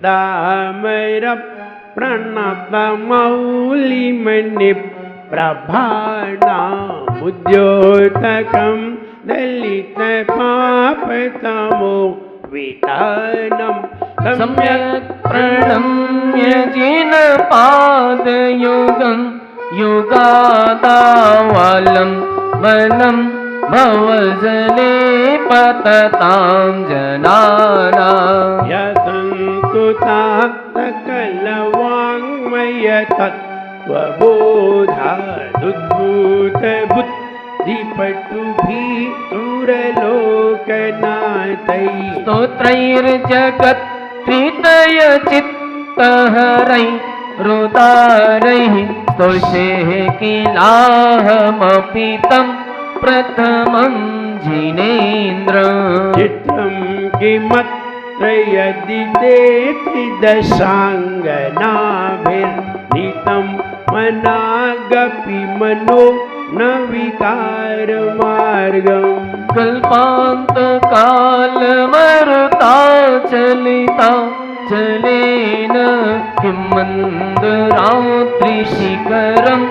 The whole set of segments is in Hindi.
दामर प्रणत मौलिमणि प्रभानामुद्योतकं दलित पापतमो वितानं सम्यक् प्रणम्य जिन पादयुगं युगादावालं वनं भवजले पततां जनानां यसन्तुता सकलवाङ्मय तत्त्वबोधादुद्भूतबुद्धिपटुभिः सुरलोकनाथैः स्तोत्रैर्जगत् प्रीतय चित्तहरैः रुदारैः स्तोषेः किलाहमपि तं प्रथमं जिनेन्द्र चित्रं किमत्र यदि ते त्रिदशाङ्गनाभिर्नीतं मनागपि मनो न विकारमार्गम् कल्पान्तकालमरुता चलिता चलेन किं मन्दरात्रिशिखरं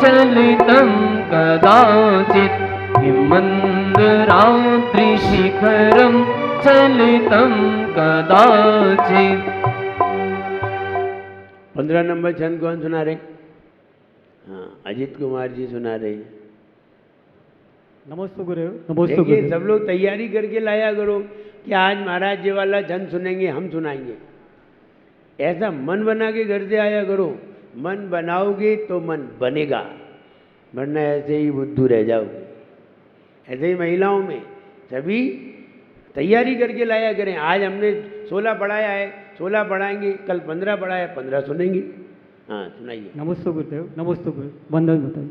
चलितं कदाचित् किं मन्दरात्रिशिखरं चलितं कदाचित्। 15 नंबर छंद कौन सुना रहे? हाँ, अजीत कुमार जी सुना रहे। नमस्ते गुरु। नमस्ते देखिए, गुरु। सब लोग तैयारी करके लाया करो कि आज महाराज जी वाला छंद सुनेंगे, हम सुनाएंगे। ऐसा मन बना के घर से आया करो। मन बनाओगे तो मन बनेगा, वरना ऐसे ही बुद्धू रह जाओगे। ऐसे ही महिलाओं में सभी तैयारी करके लाया करें। आज हमने 16 पढ़ाया है, 16 पढ़ाएंगे, कल 15 पढ़ाया, 15 सुनेंगे। हाँ, सुनाइए। नमस्ते गुरुदेव। नमस्ते गुरु। वंदन बताइए।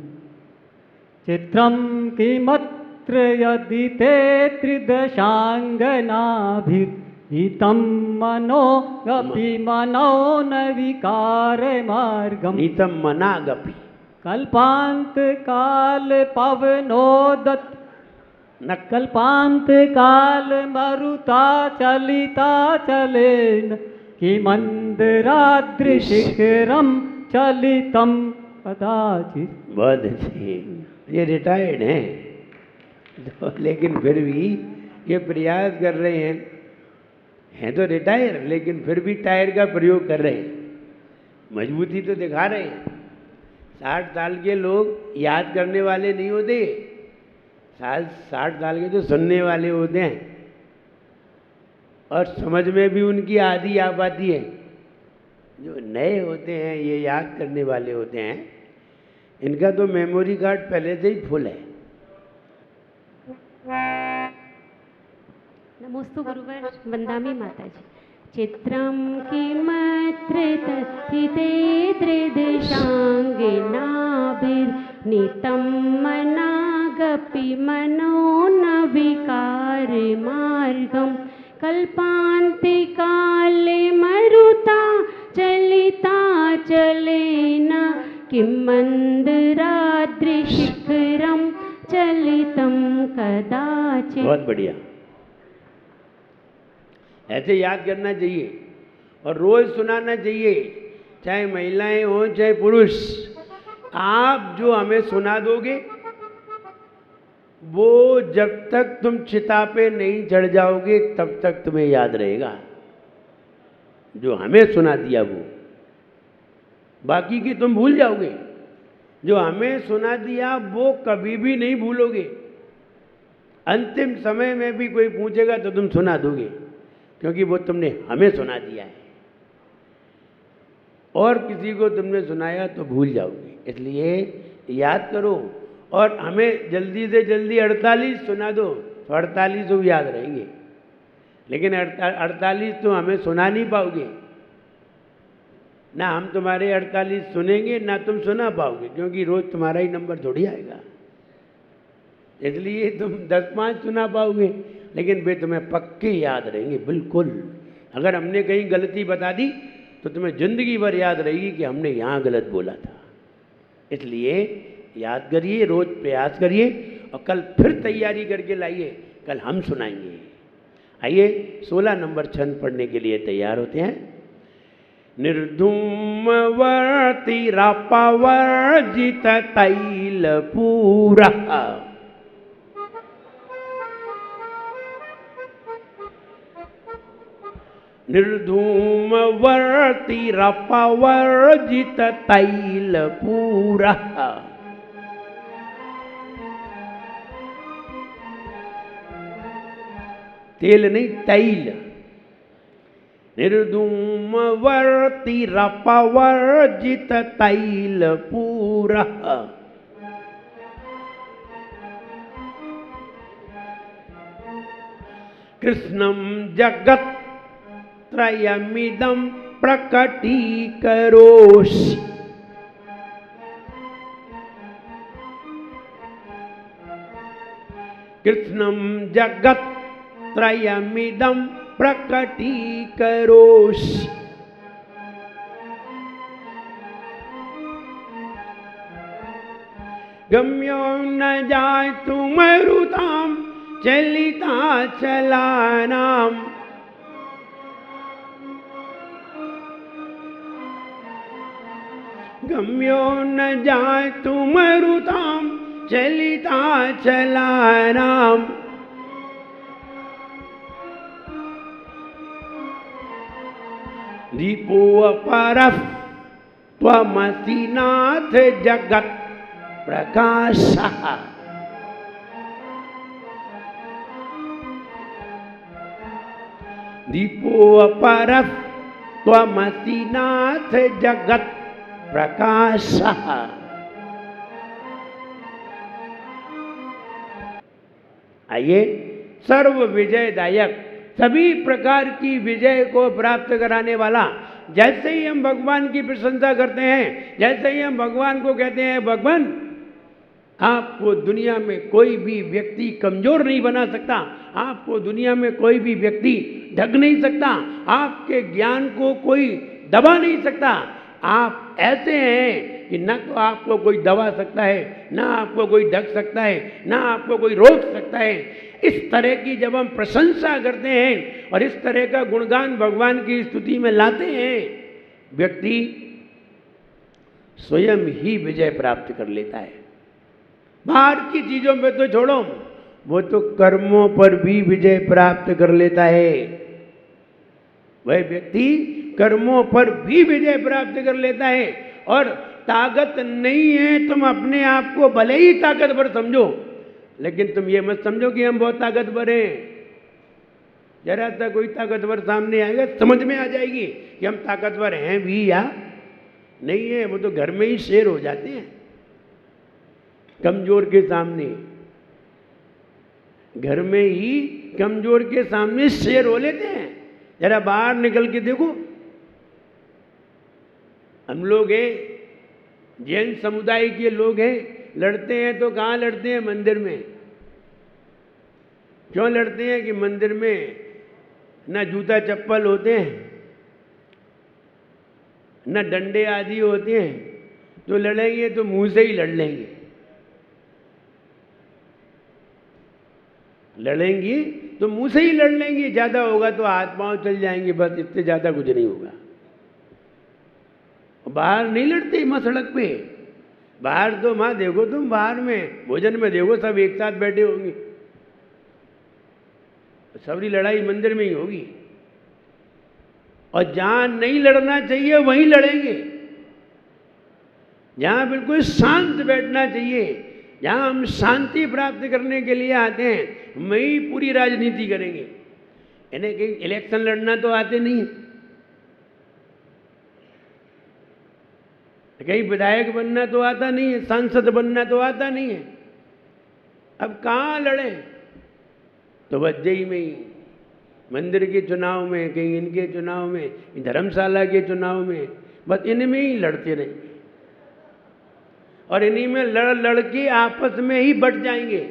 चित्रं किमत्र यदि ते त्रिदशाङ्गनाभिर्हितं मनो गपि मनो न विकारमार्गम् नीतम मनागपि कल्पान्तकाल पवनोदत् न कल्पान्तकाल मरुता चलिता चलेन किमन्दराद्रिशिखरं चलितं कदाचित्। बहुत अच्छे। ये रिटायर्ड हैं तो, लेकिन फिर भी ये प्रयास कर रहे हैं तो रिटायर, लेकिन फिर भी टायर का प्रयोग कर रहे हैं। मजबूती तो दिखा रहे हैं। 60 साल के लोग याद करने वाले नहीं होते, 60 साल के तो सुनने वाले होते हैं और समझ में भी उनकी आदि आ पाती है। जो नए होते हैं ये याद करने वाले होते हैं, इनका तो मेमोरी कार्ड पहले से ही फुल है। नमोस्तु गुरुवर। वंदामी माता जी। चित्रं किमत्र तत्थिते त्रिदशाङ्गिनाभिर्नीतं मनागपि मनो न विकारमार्गं कल्पान्तिकाले मरुता चलिता चलेन किं मन्दराद्रिशिखरं चलितं कदाचित्। बहुत बढ़िया। ऐसे याद करना चाहिए और रोज सुनाना चाहिए, चाहे महिलाएं हों चाहे पुरुष। आप जो हमें सुना दोगे वो जब तक तुम चिता पे नहीं चढ़ जाओगे तब तक तुम्हें याद रहेगा। जो हमें सुना दिया वो, बाकी की तुम भूल जाओगे। जो हमें सुना दिया वो कभी भी नहीं भूलोगे। अंतिम समय में भी कोई पूछेगा तो तुम सुना दोगे, क्योंकि वो तुमने हमें सुना दिया है। और किसी को तुमने सुनाया तो भूल जाओगे। इसलिए याद करो और हमें जल्दी से जल्दी 48 सुना दो तो 48 तो याद रहेंगे, लेकिन 48 तो हमें सुना नहीं पाओगे। ना हम तुम्हारे 48 सुनेंगे ना तुम सुना पाओगे, क्योंकि रोज तुम्हारा ही नंबर थोड़ी आएगा। इसलिए तुम 10-5 सुना पाओगे, लेकिन वे तुम्हें पक्के याद रहेंगे बिल्कुल। अगर हमने कहीं गलती बता दी तो तुम्हें जिंदगी भर याद रहेगी कि हमने यहाँ गलत बोला था। इसलिए याद करिए, रोज प्रयास करिए और कल फिर तैयारी करके लाइए, कल हम सुनाएंगे। आइए 16 नंबर छंद पढ़ने के लिए तैयार होते हैं। निर्धूमवर्ती रापावर्जित तैलपूरा। निर्धूमवर्ती रापावर्जित तैलपूरा। तेल नहीं, तैल। निर्धूमवर्ती रापावर्जित तैलपूरा। कृष्णं जगत्त्रयमिदं प्रकटीकरोषि। कृष्णं जगत्त्रयमिदं प्रकटीकरोषि। गम्यो न जातु मरुतां चलिता चलानां। गम्यो न जातु मरुतां चलिता चलानां। दीपो अपरः त्वमसि नाथ जगत् प्रकाशः। दीपो अपरः त्वमसि नाथ जगत् प्रकाशः। आइए, सर्व विजयदायक, सभी प्रकार की विजय को प्राप्त कराने वाला। जैसे ही हम भगवान की प्रशंसा करते हैं, जैसे ही हम भगवान को कहते हैं भगवान, आपको दुनिया में कोई भी व्यक्ति कमजोर नहीं बना सकता, आपको दुनिया में कोई भी व्यक्ति ढक नहीं सकता, आपके ज्ञान को कोई दबा नहीं सकता। आप ऐसे हैं कि ना तो आपको कोई दबा सकता है, ना आपको कोई ढक सकता है, ना आपको कोई रोक सकता है। इस तरह की जब हम प्रशंसा करते हैं और इस तरह का गुणगान भगवान की स्तुति में लाते हैं, व्यक्ति स्वयं ही विजय प्राप्त कर लेता है। बाहर की चीजों पे तो छोड़ो, वो तो कर्मों पर भी विजय प्राप्त कर लेता है। वह व्यक्ति कर्मों पर भी विजय प्राप्त कर लेता है। और ताकत नहीं है, तुम अपने आप को भले ही ताकतवर समझो, लेकिन तुम ये मत समझो कि हम बहुत ताकतवर हैं। जरा सा कोई ताकतवर सामने आएगा, समझ में आ जाएगी कि हम ताकतवर हैं भी या नहीं है। वो तो घर में ही शेर हो जाते हैं कमजोर के सामने। घर में ही कमजोर के सामने शेर हो लेते हैं। जरा बाहर निकल के देखो, हम लोग हैं, जैन समुदाय के लोग हैं, लड़ते हैं तो कहाँ लड़ते हैं? मंदिर में। क्यों लड़ते हैं? कि मंदिर में न जूता चप्पल होते हैं, न डंडे आदि होते हैं, तो लड़ेंगे तो मुंह से ही लड़ लेंगे। लड़ेंगे तो मुंह से ही लड़ लेंगे, ज्यादा होगा तो हाथ पांव चल जाएंगे, बस इससे ज्यादा कुछ नहीं होगा। बाहर नहीं लड़ते मां सड़क पे। बाहर तो मां देखो, तुम बाहर में भोजन में देखो, सब एक साथ बैठे होंगे। सबरी लड़ाई मंदिर में ही होगी। और जहां नहीं लड़ना चाहिए वहीं लड़ेंगे। जहां बिल्कुल शांत बैठना चाहिए, जहां हम शांति प्राप्त करने के लिए आते हैं, वहीं पूरी राजनीति करेंगे। इन्हें कहीं इलेक्शन लड़ना तो आते नहीं है, कहीं विधायक बनना तो आता नहीं है, सांसद बनना तो आता नहीं है। अब कहाँ लड़े? तो वजही में ही, मंदिर के चुनाव में, कहीं इनके चुनाव में, धर्मशाला के चुनाव में, बस इनमें ही लड़ते रहेंगे। और इन्हीं में लड़ लड़ के आपस में ही बट जाएंगे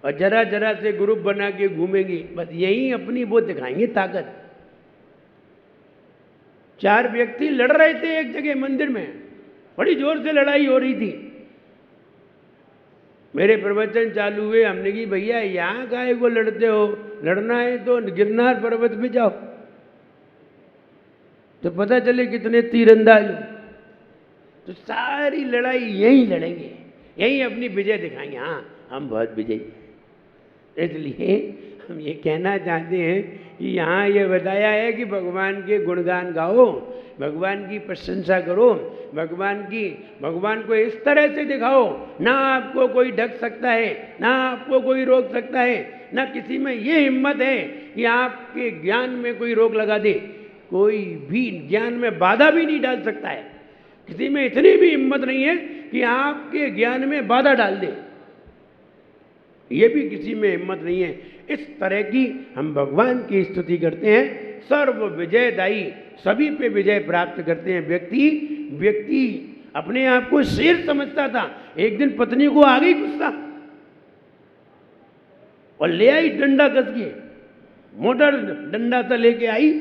और जरा जरा से ग्रुप बना के घूमेंगे। बस यही अपनी वो दिखाएंगे ताकत। 4 व्यक्ति लड़ रहे थे एक जगह मंदिर में, बड़ी जोर से लड़ाई हो रही थी। मेरे प्रवचन चालू हुए, हमने कही भैया यहाँ काहे को लड़ते हो? लड़ना है तो गिरनार पर्वत पे जाओ। तो पता चले कितने तीरंदाज हो। तो सारी लड़ाई यहीं लड़ेंगे, यहीं अपनी विजय दिखाएंगे, हाँ हम बहुत विजयी हैं। इसलिए हम ये कहना चाहते हैं कि यहाँ ये बताया है कि भगवान के गुणगान गाओ, भगवान की प्रशंसा करो, भगवान को इस तरह से दिखाओ, ना आपको कोई ढक सकता है, ना आपको कोई रोक सकता है, ना किसी में ये हिम्मत है कि आपके ज्ञान में कोई रोक लगा दे। कोई भी ज्ञान में बाधा भी नहीं डाल सकता है, किसी में इतनी भी हिम्मत नहीं है कि आपके ज्ञान में बाधा डाल दे, ये भी किसी में हिम्मत नहीं है। इस तरह की हम भगवान की स्तुति करते हैं, सर्व विजयदायी, सभी पे विजय प्राप्त करते हैं। व्यक्ति अपने आप को शेर समझता था, एक दिन पत्नी को आ गई गुस्सा और ले आई डंडा कस के, मोटर डंडा सा लेके आई,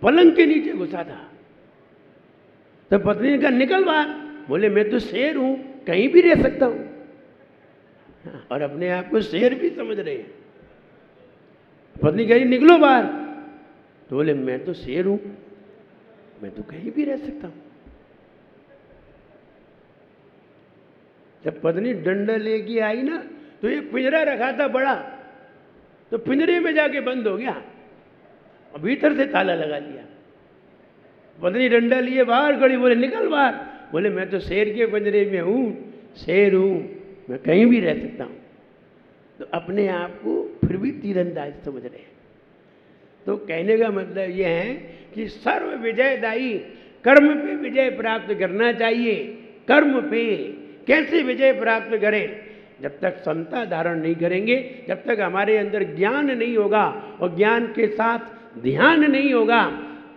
पलंग के नीचे घुसा था। तो पत्नी ने कहा निकल बाहर। बोले मैं तो शेर हूं, कहीं भी रह सकता हूं, और अपने आप को शेर भी समझ रहे हैं। पत्नी कही निकलो बाहर, तो बोले मैं तो शेर हूं, मैं तो कहीं भी रह सकता हूं। जब पत्नी डंडा लेके आई ना, तो एक पिंजरा रखा था बड़ा, तो पिंजरे में जाके बंद हो गया और भीतर से ताला लगा लिया। पत्नी डंडा लिए बाहर खड़ी, बोले निकल बाहर। बोले मैं तो शेर के पिंजरे में हूं, शेर हूं, मैं कहीं भी रह सकता हूं। तो अपने आप को फिर भी तीरंदाज समझ रहे हैं। तो कहने का मतलब यह है कि सर्व विजयदायी, कर्म पे विजय प्राप्त करना चाहिए। कर्म पे कैसे विजय प्राप्त करें? जब तक समता धारण नहीं करेंगे, जब तक हमारे अंदर ज्ञान नहीं होगा और ज्ञान के साथ ध्यान नहीं होगा,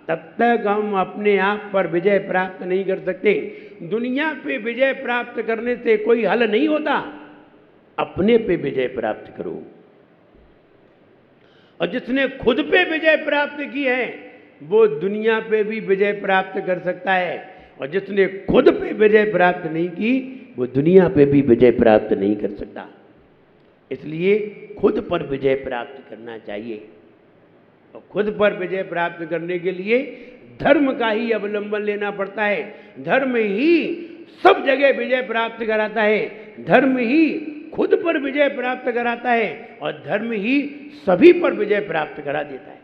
तब तक हम अपने आप पर विजय प्राप्त नहीं कर सकते। दुनिया पे विजय प्राप्त करने से कोई हल नहीं होता, अपने पे विजय प्राप्त करो। और जिसने खुद पे विजय प्राप्त की है वो दुनिया पे भी विजय प्राप्त कर सकता है, और जिसने खुद पे विजय प्राप्त नहीं की वो दुनिया पे भी विजय प्राप्त नहीं कर सकता। इसलिए खुद पर विजय प्राप्त करना चाहिए, और खुद पर विजय प्राप्त करने के लिए धर्म का ही अवलंबन लेना पड़ता है। धर्म ही सब जगह विजय प्राप्त कराता है, धर्म ही खुद पर विजय प्राप्त कराता है, और धर्म ही सभी पर विजय प्राप्त करा देता है।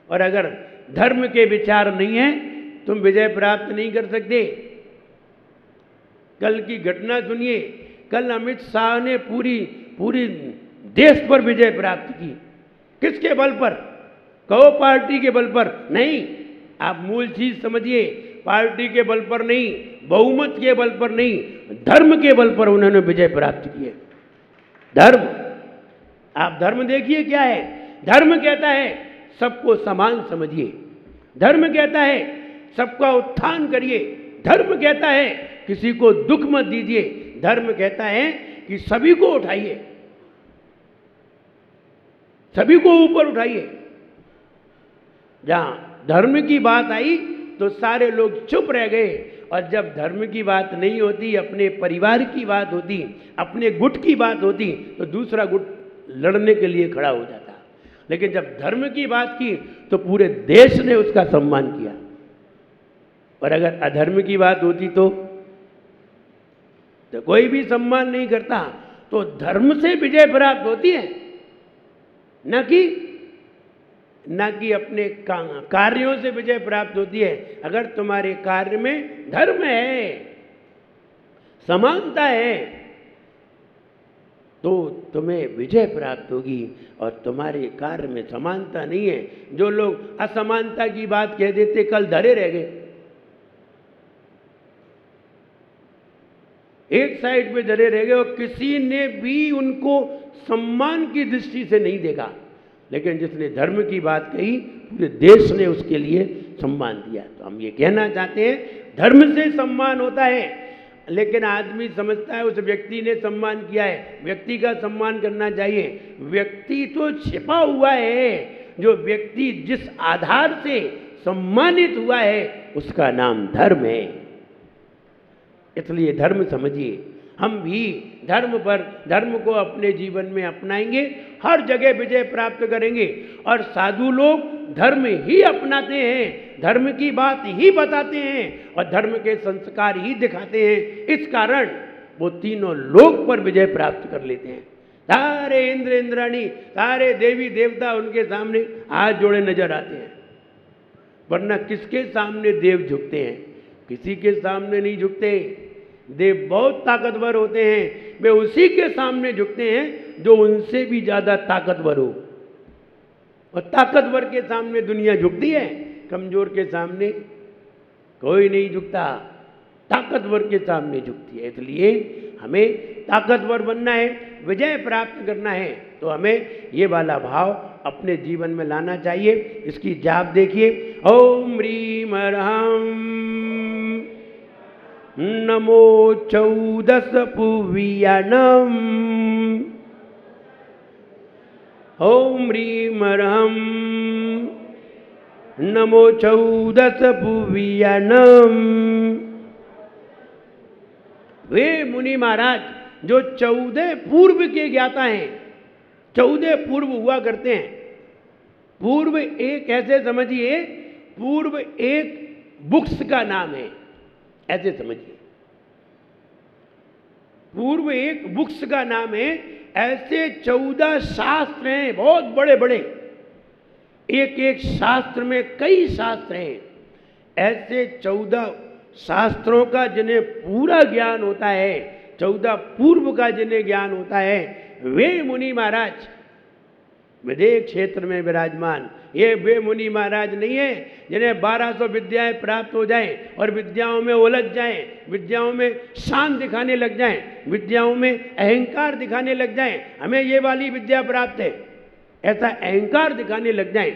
और अगर धर्म के विचार नहीं है, तुम विजय प्राप्त नहीं कर सकते। कल की घटना सुनिए, कल अमित शाह ने पूरी देश पर विजय प्राप्त की। किसके बल पर? कहो पार्टी के बल पर नहीं, आप मूल चीज समझिए, पार्टी के बल पर नहीं, बहुमत के बल पर नहीं, धर्म के बल पर उन्होंने विजय प्राप्त की है। धर्म, आप धर्म देखिए क्या है। धर्म कहता है सबको समान समझिए, धर्म कहता है सबका उत्थान करिए, धर्म कहता है किसी को दुख मत दीजिए, धर्म कहता है कि सभी को उठाइए, सभी को ऊपर उठाइए। जहां धर्म की बात आई तो सारे लोग चुप रह गए, और जब धर्म की बात नहीं होती, अपने परिवार की बात होती, अपने गुट की बात होती, तो दूसरा गुट लड़ने के लिए खड़ा हो जाता। लेकिन जब धर्म की बात की तो पूरे देश ने उसका सम्मान किया, और अगर अधर्म की बात होती तो कोई भी सम्मान नहीं करता। तो धर्म से विजय प्राप्त होती है, न कि अपने कार्यों से विजय प्राप्त होती है। अगर तुम्हारे कार्य में धर्म है, समानता है, तो तुम्हें विजय प्राप्त होगी। और तुम्हारे कार्य में समानता नहीं है, जो लोग असमानता की बात कह देते कल धरे रह गए, एक साइड पे धरे रह गए, और किसी ने भी उनको सम्मान की दृष्टि से नहीं देखा। लेकिन जिसने धर्म की बात कही, पूरे देश ने उसके लिए सम्मान दिया। तो हम ये कहना चाहते हैं, धर्म से सम्मान होता है, लेकिन आदमी समझता है उस व्यक्ति ने सम्मान किया है, व्यक्ति का सम्मान करना चाहिए। व्यक्ति तो छिपा हुआ है, जो व्यक्ति जिस आधार से सम्मानित हुआ है उसका नाम धर्म है। इसलिए धर्म समझिए। हम भी धर्म पर, धर्म को अपने जीवन में अपनाएंगे, हर जगह विजय प्राप्त करेंगे। और साधु लोग धर्म ही अपनाते हैं, धर्म की बात ही बताते हैं और धर्म के संस्कार ही दिखाते हैं। इस कारण वो तीनों लोक पर विजय प्राप्त कर लेते हैं। सारे इंद्र इंद्राणी, सारे देवी देवता उनके सामने हाथ जोड़े नजर आते हैं। वरना किसके सामने देव झुकते हैं? किसी के सामने नहीं झुकते। देव बहुत ताकतवर होते हैं, वे उसी के सामने झुकते हैं जो उनसे भी ज्यादा ताकतवर हो। और ताकतवर के सामने दुनिया झुकती है, कमजोर के सामने कोई नहीं झुकता, ताकतवर के सामने झुकती है। इसलिए हमें ताकतवर बनना है, विजय प्राप्त करना है, तो हमें ये वाला भाव अपने जीवन में लाना चाहिए। इसकी जाप देखिए। ओम ह्रीम ह्राम नमो 14 पुवियानम। ओम ह्रीम ह्राम नमो 14 पुवियानम। वे मुनि महाराज जो 14 पूर्व के ज्ञाता हैं, 14 पूर्व हुआ करते हैं। पूर्व एक, ऐसे समझिए, पूर्व एक बुक्स का नाम है, ऐसे समझिए। पूर्व एक बुक्स का नाम है। ऐसे 14 शास्त्र हैं, बहुत बड़े बड़े, एक एक शास्त्र में कई शास्त्र हैं। ऐसे 14 शास्त्रों का जिन्हें पूरा ज्ञान होता है, 14 पूर्व का जिन्हें ज्ञान होता है, वे मुनि महाराज विदेह क्षेत्र में विराजमान। ये वे मुनि महाराज नहीं है जिन्हें 1200 विद्याएं प्राप्त हो जाएं और विद्याओं में उलझ जाएं, विद्याओं में शान दिखाने लग जाएं, विद्याओं में अहंकार दिखाने लग जाएं। हमें ये वाली विद्या प्राप्त है, ऐसा अहंकार दिखाने लग जाएं।